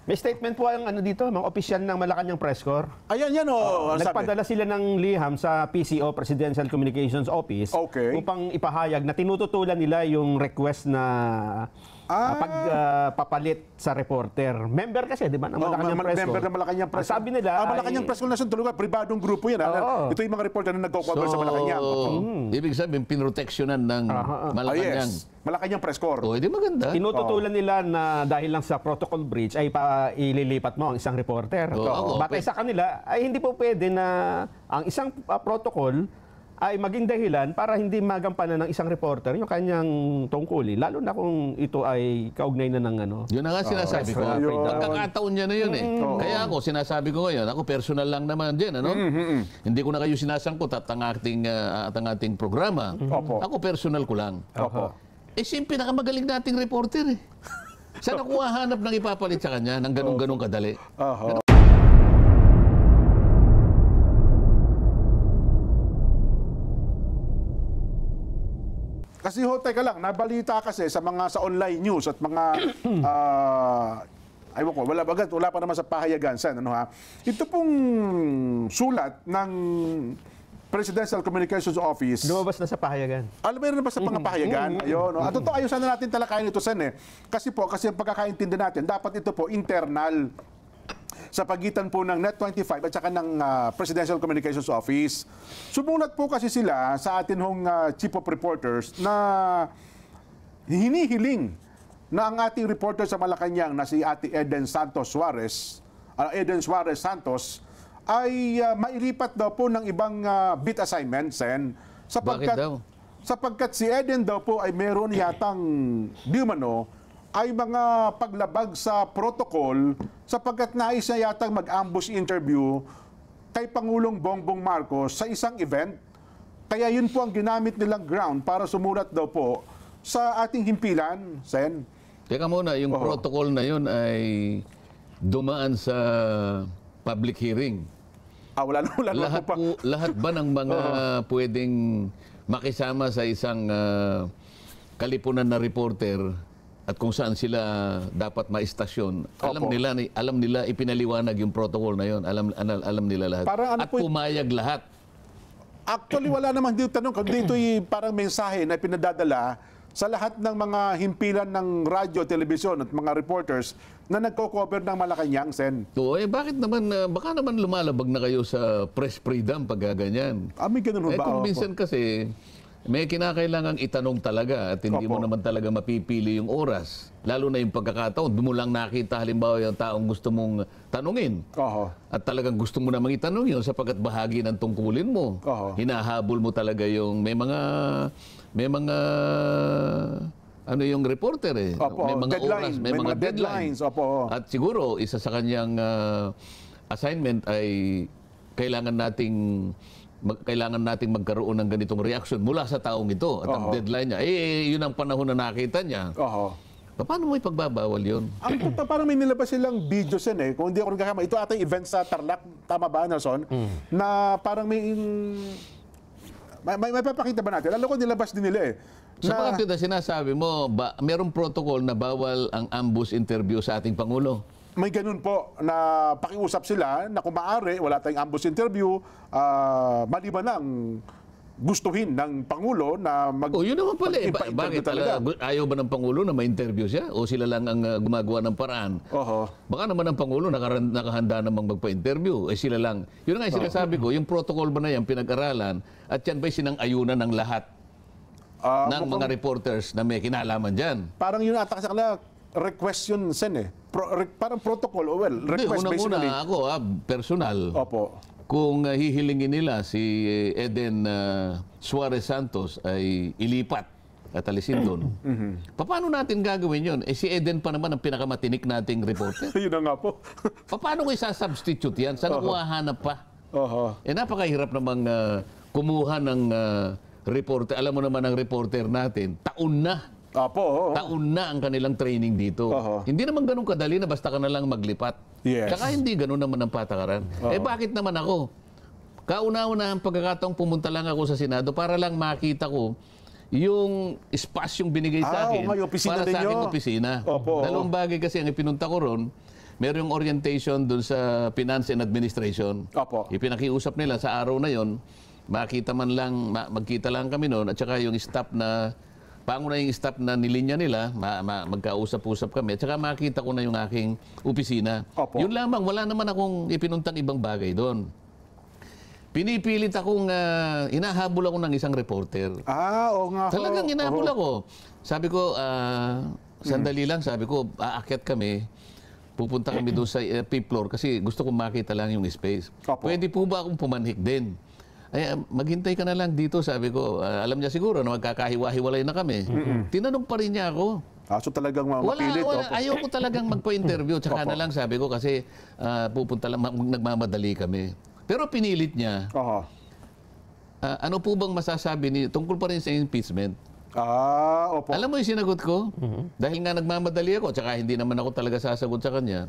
May statement po ang ano dito, mga opisyal ng Malacanang Press Corps. Ayan, yan o. Nagpadala sila ng liham sa PCO, Presidential Communications Office, upang ipahayag na tinututulan nila yung request na pagpapalit sa reporter. Member kasi, di ba, ng Malacanang Press Corps. Member ng Malacanang Press Corps. Sabi nila Malacanang Press Corps na tulugan, pribadong grupo yan. Ito yung mga reporter na nagko-cover sa Malacanang. Ibig sabihin, pinroteksyonan ng Malacanang. Malacanang Press Corps. Hindi maganda. Tinututulan nila na dahil lang sa protocol breach ay ililipat mo ang isang reporter. Batay sa kanila ay hindi po pwede na ang isang protocol ay maging dahilan para hindi magampanan ng isang reporter yung kanyang tungkulin, lalo na kung ito ay kaugnay na ng ano. Yun na nga sinasabi ko. Pagkakataon niya na yun eh. Kaya ako, sinasabi ko ngayon, ako personal lang naman din, ano? Hindi ko na kayo sinasangkot at ang ating programa. Ako personal ko lang. Siya yung pinakamagaling nating reporter eh. Saan ako hahanap ng ipapalit sa kanya ng ganun-ganun kadali? Kasi teka lang, nabalita kasi sa online news at mga aywan ko, wala pa naman sa pahayagan, Sen, ano ha? Ito pong sulat ng Presidential Communications Office. Lumabas na sa pahayagan. Meron na ba sa mga pahayagan? Ayun, no? At ito, ayusan na natin talakayin ito, Sen, eh. Kasi ang pagkakaintindi natin, dapat ito po internal sa pagitan po ng Net25 at saka ng Presidential Communications Office. Sumulat po kasi sila sa atin hong Chief of Reporters na hinihiling na ang ating reporter sa Malacanang na si Ate Eden Suarez Santos ay mailipat daw po ng ibang beat assignment, Sen. Bakit daw? Sapagkat si Eden daw po ay meron yatang di umano ay mga paglabag sa protocol sapagkat nais niya yatang mag-ambush interview kay Pangulong Bongbong Marcos sa isang event. Kaya yun po ang ginamit nilang ground para sumulat daw po sa ating himpilan, Sen. Teka muna, yung protocol na yun ay dumaan sa public hearing. Lahat ba ng mga pwedeng makisama sa isang kalipunan na reporter at kung saan sila dapat maistasyon, alam nila ipinaliwanag yung protocol na yun. Alam nila lahat. At pumayag lahat. Actually, wala namang dito tanong. Dito parang mensahe na pinadadala sa lahat ng mga himpilan ng radyo, telebisyon at mga reporters na nagko-cover ng Malacanang, Sen. Bakit naman, baka naman lumalabag na kayo sa press freedom pag gaganyan. May ganun ba? Kung minsan kasi, may kinakailangang itanong talaga at hindi mo naman talaga mapipili yung oras. Lalo na yung pagkakataon, doon mo lang nakita halimbawa yung taong gusto mong tanungin. At talagang gusto mo namang itanong yun sapagkat bahagi ng tungkulin mo. Hinahabol mo talaga yung may mga ano yung reporter eh. May mga oras, may mga deadlines. At siguro, isa sa kanyang assignment ay kailangan nating magkaroon ng ganitong reaction mula sa taong ito. At ang deadline niya, yun ang panahon na nakita niya. Paano mo ipagbabawal yun? Parang may nilabas silang videos yan eh. Kung hindi ako nagkakama, ito ating event sa Tarlac, tama ba, Nelson? Na parang may papakita ba natin? Alam ko nilabas din nila eh. Sa mga sinasabi mo, merong protocol na bawal ang ambush interview sa ating Pangulo? May ganun po na pakiusap sila na kung maaari, wala tayong ambush interview, maliban lang gustuhin ng Pangulo na yun naman pala. Bakit ayaw ba ng Pangulo na ma-interview siya? O sila lang ang gumagawa ng paraan? Baka naman ang Pangulo nakahanda namang magpa-interview. Sila lang. Yun nga yung sinasabi ko, yung protocol ba na yan pinag-aralan at yan ba'y sinang-ayunan ng lahat ng mga reporters na may kinalaman dyan? Parang yun ata sa kanila, request yun, Sen eh. Parang protocol, request basically. Unang-una ako, personal. Kung hihilingin nila si Eden Suarez Santos ay ilipat at alisin doon, paano natin gagawin yun? Si Eden pa naman ang pinakamatinik nating reporter. Yun na nga po. Paano ko isa-substitute yan? Saan ako hahanap pa? Napakahirap namang kumuha ng reporter. Alam mo naman ang reporter natin, taon na. Taon na ang kanilang training dito. Hindi naman ganun kadali na basta ka na lang maglipat. Saka hindi ganun naman ang patakaran. Bakit naman ako? Kauna-una ang pagkakataong pumunta lang ako sa Senado para lang makita ko yung espasyong binigay sa akin para sa aking opisina. Dalawang bagay kasi ang ipinunta ko ron. merong orientation dun sa Finance and Administration. Opo. Ipinakiusap nila sa araw na yon, magkita lang kami noon, at saka yung staff na, pangunahing staff na nilinya nila, magkausap-usap kami, at saka makita ko na yung aking opisina. Opo. Yun lamang, wala naman akong ipinuntang ibang bagay doon. Pinipilit akong, inahabol ako ng isang reporter. Oo nga. Talagang inahabol ako. Sabi ko, sandali lang, sabi ko, aakyat kami, pupunta kami doon sa fifth floor kasi gusto kong makita lang yung space. Opo. Pwede po ba akong pumanhik din? Ay, maghintay ka na lang dito, sabi ko. Alam niya siguro na magkakahiwa-hiwalay na kami. Tinanong pa rin niya ako. So talagang mapilit. Ayoko talagang magpa-interview. Tsaka na lang sabi ko kasi pupunta lang, nagmamadali kami. Pero pinilit niya. Ano po bang masasabi niyo tungkol pa rin sa impeachment? Opo. Alam mo yung sinagot ko? Dahil nga nagmamadali ako, tsaka hindi naman ako talaga sasagot sa kanya.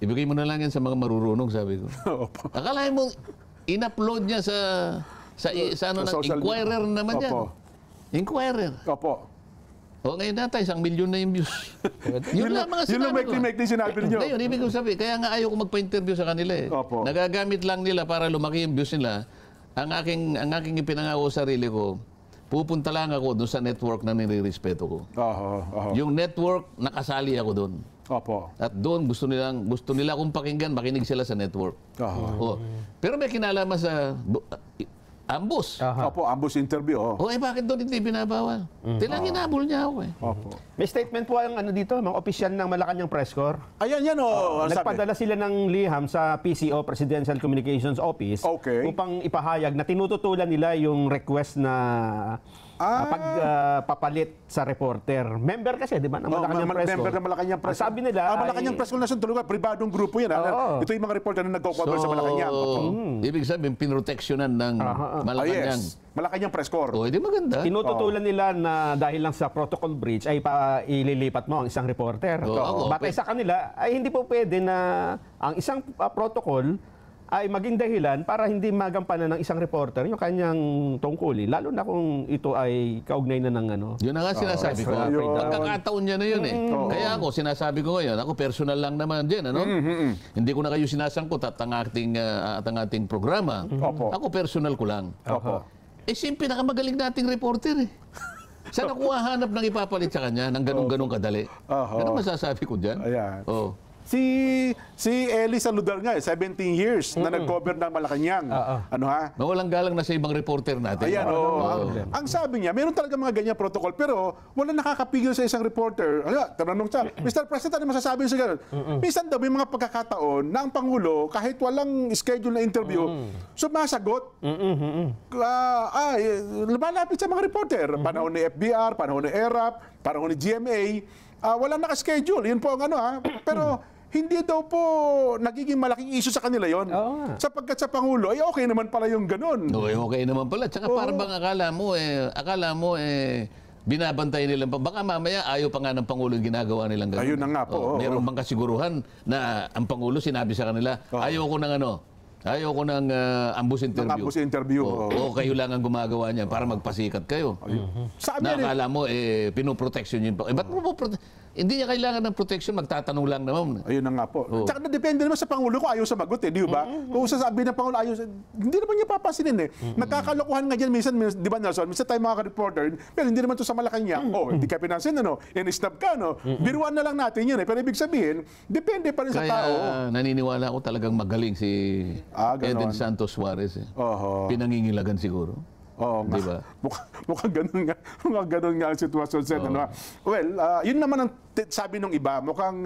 Ibigay mo na lang yan sa mga marurunong, sabi ko. Opo. Akalain mo, in-upload niya sa ano, Sa social Inquirer naman yan. Opo. Inquirer. Opo. O ngayon natin, 1 milyon na yung views. Yun lang mga Yun lang sinabi ko. make sinabi niyo. Ngayon, ibig ko sabihin, kaya nga ayaw ko magpa-interview sa kanila eh. Opo. Nagagamit lang nila para lumaki yung views nila. Ang aking ipinangako sa sarili ko, pupunta lang ako doon sa network na nire-respeto ko. Yung network, nakasali ako doon. Opo. At doon gusto nila akong pakinggan, makinig sila sa network. Pero may kinalaman sa ambush. Opo, ambush interview. Bakit doon hindi binabawal? Tilang hinabol niya ako eh. Opo. May statement po ang dito, mga opisyal ng Malacanang Press Corps. Ayan yan Nagpadala sila ng liham sa PCO, Presidential Communications Office, Okay. upang ipahayag na tinututulan nila yung request na pagpapalit sa reporter. Member kasi, di ba, ng Malacanang Press Corps. Member ng Malacanang Press. Sabi nila Malacanang Press Corps na talaga, pribadong grupo yan. Ito yung mga reporter na nagko-cover sa Malacanang. Ibig sabihin, pinroteksyonan ng Malacanang. Yes. Malacanang Press Corps. Hindi maganda. tinututulan nila na dahil lang sa protocol breach ay ililipat mo ang isang reporter. Batay sa kanila ay hindi po pwede na ang isang protocol ay maging dahilan para hindi magampanan ng isang reporter yung kanyang tungkulin, lalo na kung ito ay kaugnay na ng ano. Yun na nga sinasabi ko. Pagkakataon niya na yun eh. Kaya ako, sinasabi ko ngayon, ako personal lang naman din, ano? Hindi ko na kayo sinasangkot at ang ating programa. Ako personal ko lang. Siyang pinakamagaling nating reporter eh. Saan ako hahanap ng ipapalit sa kanya ng ganun-ganun kadali? Ano masasabi ko dyan? Ayan. Si Eli Saludar nga, 17 years na nag-cover ng Malacanang. Ano ha? Mawalang galang na sa ibang reporter natin. Ayan, ang sabi niya, meron talaga mga ganyan protocol, pero wala nakakapigil sa isang reporter. Tanong siya, Mr. President, ano masasabi niyo sa ganun? Minsan daw, may mga pagkakataon na ang Pangulo, kahit walang schedule na interview, sumasagot. Lumalapit sa mga reporter. Panahon ni FBR, panahon ni ERAP, panahon ni GMA, walang nakaschedule. Yun po ang ano Pero hindi daw po nagiging malaking issue sa kanila yon. Sapagkat sa Pangulo, okay naman pala yung ganun. Okay naman pala. Tsaka parang bang akala mo binabantay nila pa. Baka mamaya ayaw pa nga ng Pangulo yung ginagawa nilang ganun. Ayun na nga po. Meron bang kasiguruhan na ang Pangulo sinabi sa kanila, ayaw ko ng ambush interview. Ambush interview. Kayo lang ang gumagawa niya para magpasikat kayo. Nakakala mo, pinoprotection yun. Ba't mo hindi niya kailangan ng protection, magtatanong lang naman. Ayun na nga po. Tsaka depende naman sa Pangulo kung ayaw samagot di ba? Kung sasabi ng Pangulo ayaw, hindi naman niya papasinin Nagkakalokohan nga dyan minsan, di ba Nelson? Minsan tayo mga reporter, pero hindi naman to sa Malacanang. Hindi ka pinansin, in-snub ka, Biruan na lang natin yun Pero ibig sabihin, depende pa rin sa tao. Kaya naniniwala ako talagang magaling si Eden Santos Suarez. Pinangingilagan siguro. Diba? Mukhang ganun nga ang sitwasyon sa Well, yun naman ang sabi nung iba, mukhang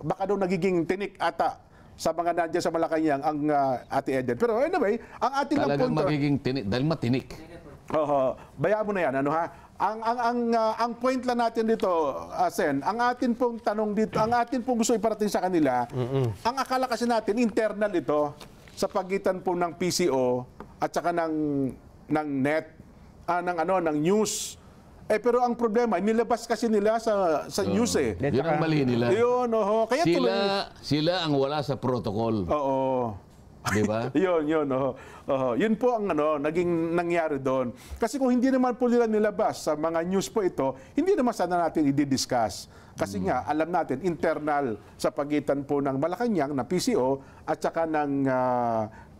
baka daw nagiging tinik ata sa mga nandiyan sa Malacanang ang Ate Eden. Pero anyway, ang ating talagang magiging tinik dahil matinik. Bayaan mo na yan, ang point lang natin dito, Sen, ang atin pong tanong dito, ang atin pong gusto iparating sa kanila, ang akala kasi natin internal ito sa pagitan po ng PCO at saka ng net, ng news. Pero ang problema, nilabas kasi nila sa news Yun ang mali nila. Yun, kaya sila ang wala sa protocol. Di ba? Yun. Yun po ang naging nangyari doon. Kasi kung hindi naman po nila nilabas sa mga news po ito, hindi naman sana natin i-discuss. Kasi nga, alam natin, internal sa pagitan po ng Malacanang, na PCO, at saka ng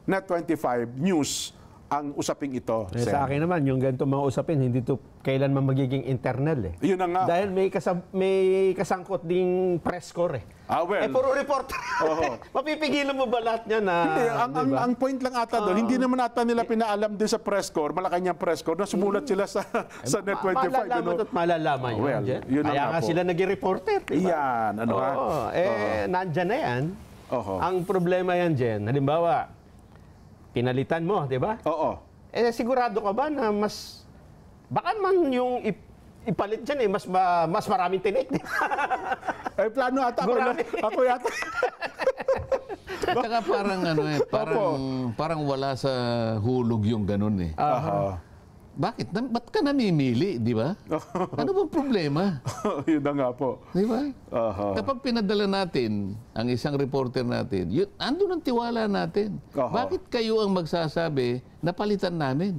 Net25 News ang usaping ito. Eh, sa akin naman, yung ganito mga usapin, hindi to kailanman magiging internal eh. Yun na nga. Dahil may kasangkot ding press corps eh. Well. Eh, puro reporter. Mapipigilan mo ba lahat niya na... Hindi, ang point lang ata doon, hindi naman ata nila pinaalam din sa press corps, Malacanang press corps, na sumulat sila sa Net25. Malalaman at malalaman yun. Well, Jen. yun na Kaya nga nga po. sila naging reporter. Diba? Yan, ano ha? Nandyan na yan. Ang problema yan, Jen. Halimbawa, pinalitan mo, di ba? Oo. Eh, sigurado ka ba na mas... Baka man yung ipalit dyan eh, mas maraming tinik. Eh, plano ata ako yata. Saka parang parang wala sa hulog yung ganun eh. Bakit? Ba't ka namimili, di ba? Ano bang problema? Yun na nga po. Di ba? Kapag pinadala natin ang isang reporter natin, andun ang tiwala natin. Bakit kayo ang magsasabi na palitan namin?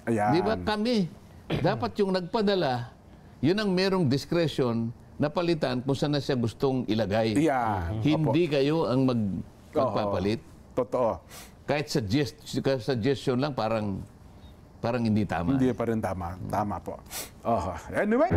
Ayan. Di ba? Kami. Dapat yung nagpadala, yun ang merong discretion na palitan kung saan na siya gustong ilagay. Yan. Hindi kayo ang magpapalit. Totoo. Kahit suggestion lang, parang hindi tama. Hindi pa rin tama. Tama po. Anyway.